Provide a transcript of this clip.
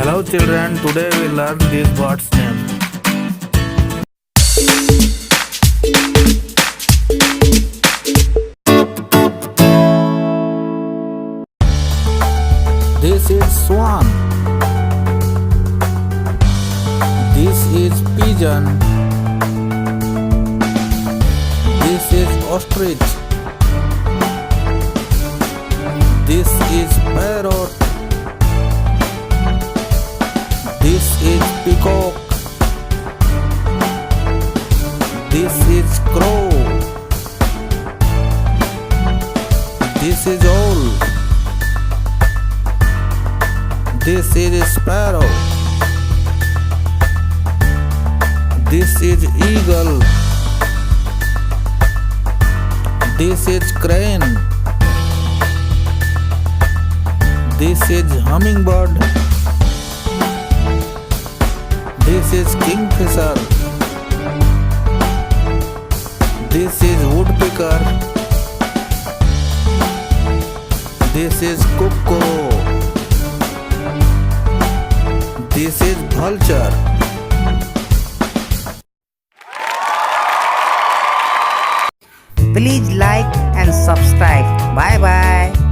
Hello children, today we learn these birds' name. This is swan. This is pigeon. This is ostrich. This is parrot. This is peacock. This is crow. This is owl. This is sparrow. This is eagle. This is crane. This is hummingbird. This is kingfisher. This is woodpecker. This is cuckoo. This is vulture. Please like and subscribe. Bye bye.